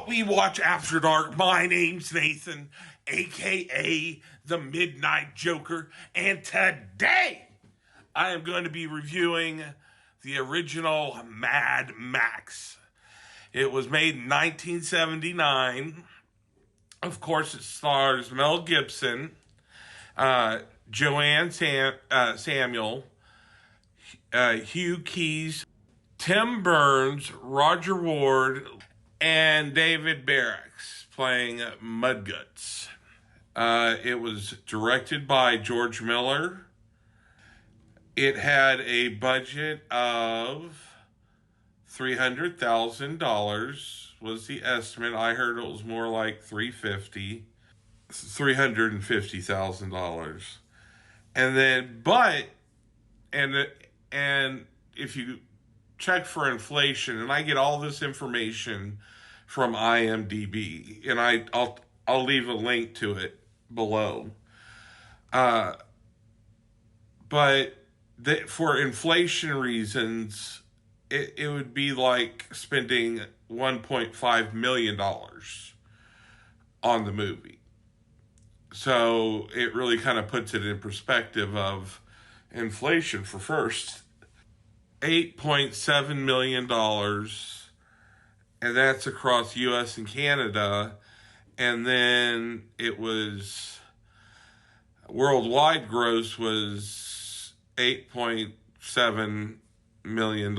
we watch After Dark. My name's Nathan, aka the Midnight Joker, and today I am going to be reviewing the original Mad Max. It was made in 1979. Of course, it stars Mel Gibson, Joanne Samuel, Hugh Keyes, Tim Burns, Roger Ward, and David Barracks playing Mudguts. It was directed by George Miller. It had a budget of $300,000 was the estimate. I heard it was more like $350,000. And then, and if you check for inflation, and I get all this information from IMDb, and I'll leave a link to it below. But for inflation reasons, it would be like spending $1.5 million on the movie. So it really kind of puts it in perspective of inflation. For first, $8.7 million, and that's across U.S. and Canada. And then it was, worldwide gross was $8.7 million.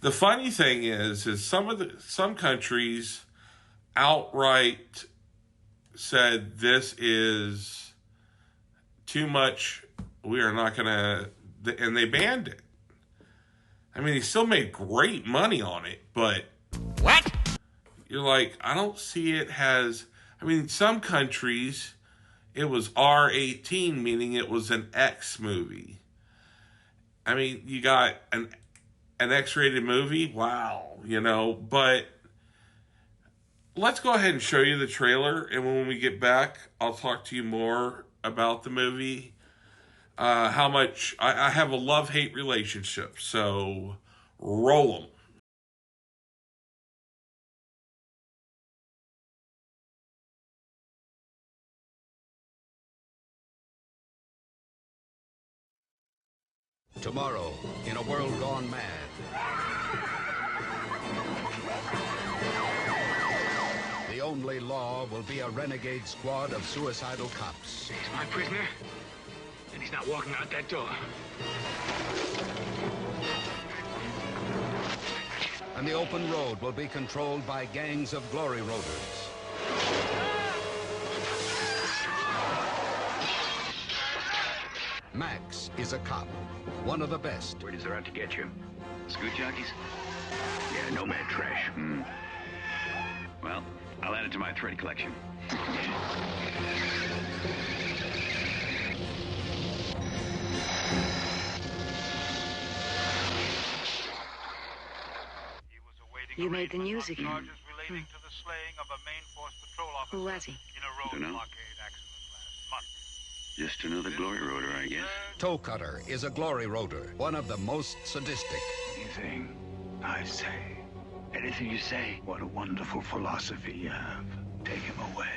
The funny thing is some countries outright said this is too much. We are not going to, and they banned it. I mean, he still made great money on it, but what? You're like, I don't see it has. I mean, some countries it was R18, meaning it was an X movie. I mean, you got an X-rated movie, wow, but let's go ahead and show you the trailer, and when we get back, I'll talk to you more about the movie. How much I have a love-hate relationship, so roll them. Tomorrow, in a world gone mad. The only law will be a renegade squad of suicidal cops. He's my prisoner, and he's not walking out that door. And the open road will be controlled by gangs of glory roaders. Max is a cop, one of the best. Where does they're out to get you? Scoot jockeys? Yeah, nomad trash. Well, I'll add it to my thread collection. You made the news again. Who was he? Don't know. Just another glory roader, I guess. Toe Cutter is a glory roader, one of the most sadistic. Anything I say, anything you say, what a wonderful philosophy you have. Take him away.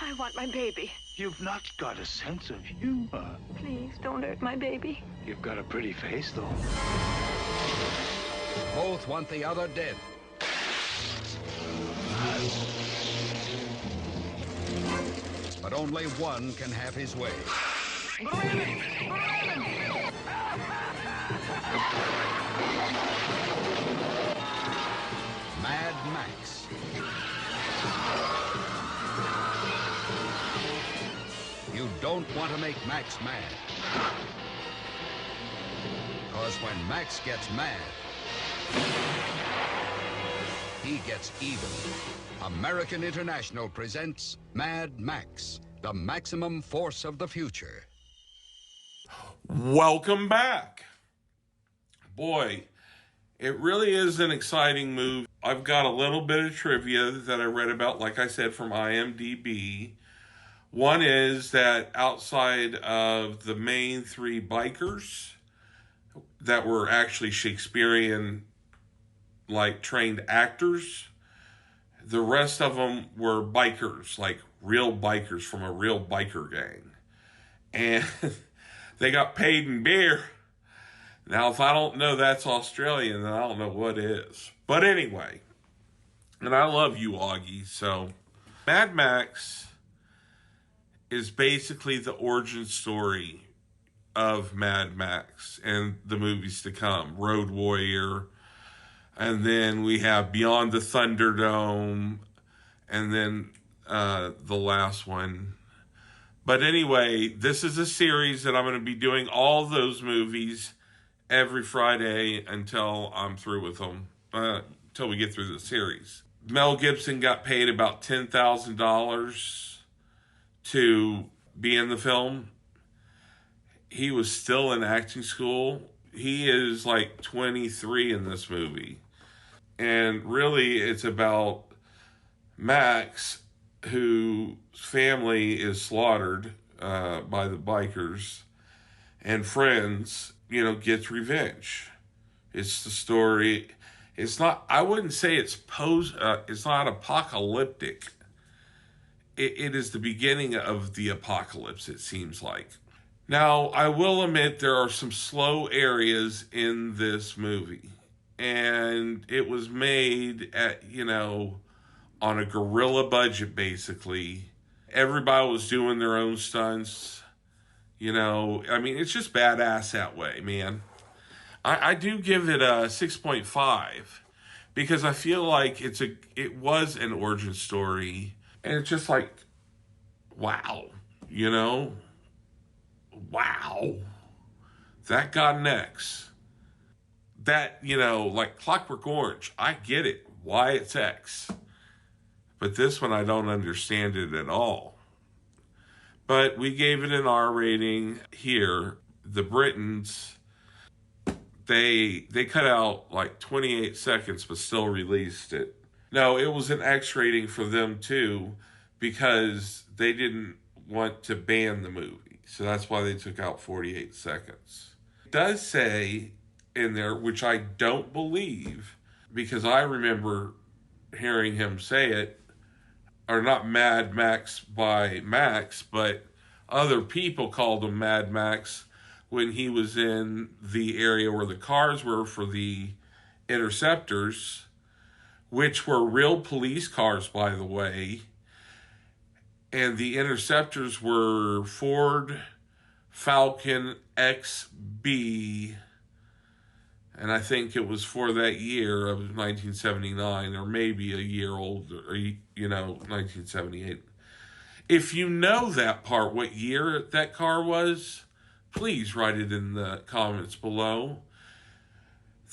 I want my baby. You've not got a sense of humor. Please, don't hurt my baby. You've got a pretty face, though. Both want the other dead. But only one can have his way. Mad Max. You don't want to make Max mad. Because when Max gets mad, he gets even. American International presents Mad Max, the maximum force of the future. Welcome back. Boy, it really is an exciting movie. I've got a little bit of trivia that I read about, like I said, from IMDb. One is that outside of the main three bikers that were actually Shakespearean like trained actors. The rest of them were bikers, like real bikers from a real biker gang. And they got paid in beer. Now, if I don't know that's Australian, then I don't know what is. But anyway, and I love you, Augie. So, Mad Max is basically the origin story of Mad Max and the movies to come. Road Warrior, and then we have Beyond the Thunderdome, and then the last one. But anyway, this is a series that I'm going to be doing all those movies every Friday until I'm through with them, until we get through the series. Mel Gibson got paid about $10,000 to be in the film. He was still in acting school. He is like 23 in this movie. And really, it's about Max, whose family is slaughtered by the bikers, and friends, gets revenge. It's the story. It's not, I wouldn't say it's not apocalyptic. It is the beginning of the apocalypse, it seems like. Now, I will admit there are some slow areas in this movie. And it was made at, on a guerrilla budget, basically. Everybody was doing their own stunts. It's just badass that way, man. I do give it a 6.5 because I feel like it was an origin story. And it's just like, wow, wow. That got an X. That, like Clockwork Orange, I get it, why it's X. But this one, I don't understand it at all. But we gave it an R rating here. The Britons, they cut out like 28 seconds, but still released it. No, it was an X rating for them too, because they didn't want to ban the movie. So that's why they took out 48 seconds. It does say in there, which I don't believe, because I remember hearing him say it, or not Mad Max by Max, but other people called him Mad Max when he was in the area where the cars were for the interceptors, which were real police cars, by the way. And the interceptors were Ford Falcon XB, and I think it was for that year of 1979, or maybe a year older, or 1978. If you know that part, what year that car was, please write it in the comments below.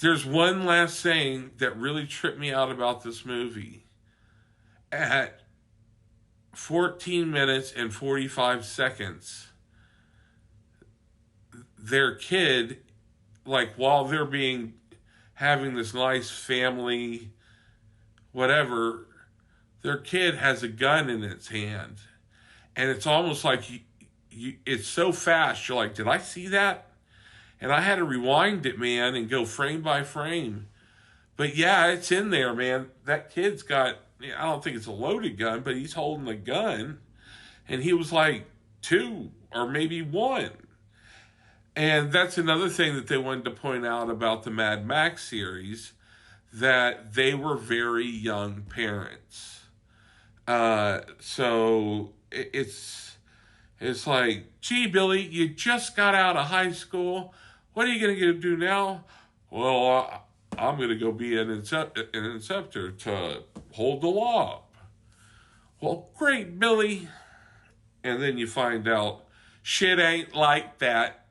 There's one last thing that really tripped me out about this movie. At 14 minutes and 45 seconds, their kid, like while they're having this nice family, whatever, their kid has a gun in its hand. And it's almost like it's so fast, you're like, did I see that? And I had to rewind it, man, and go frame by frame. But yeah, it's in there, man. That kid's got, I don't think it's a loaded gun, but he's holding a gun. And he was like 2 or maybe 1. And that's another thing that they wanted to point out about the Mad Max series, that they were very young parents. So it's like, gee, Billy, you just got out of high school. What are you going to do now? Well, I'm going to go be an inceptor to hold the law. Well, great, Billy. And then you find out shit ain't like that.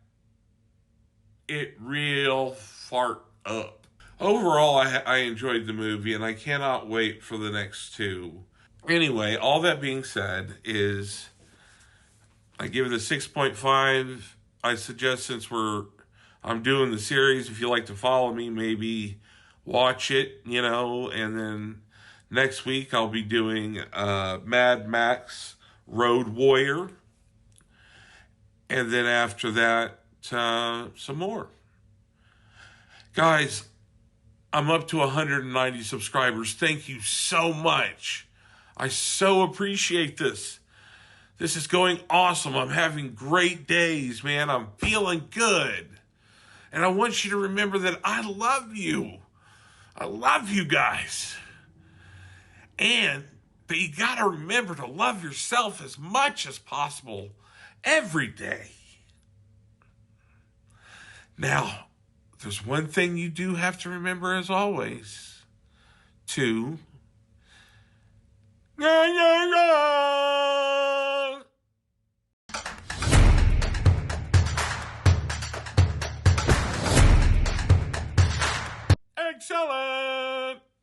It real fart up. Overall, I enjoyed the movie, and I cannot wait for the next 2. Anyway, all that being said is I give it a 6.5. I suggest, since I'm doing the series, if you like to follow me, maybe watch it, and then next week I'll be doing Mad Max Road Warrior. And then after that, some more. Guys, I'm up to 190 subscribers. Thank you so much. I so appreciate this. This is going awesome. I'm having great days, man. I'm feeling good. And I want you to remember that I love you. I love you guys. And but you got to remember to love yourself as much as possible every day. Now, there's one thing you do have to remember as always. To excellent.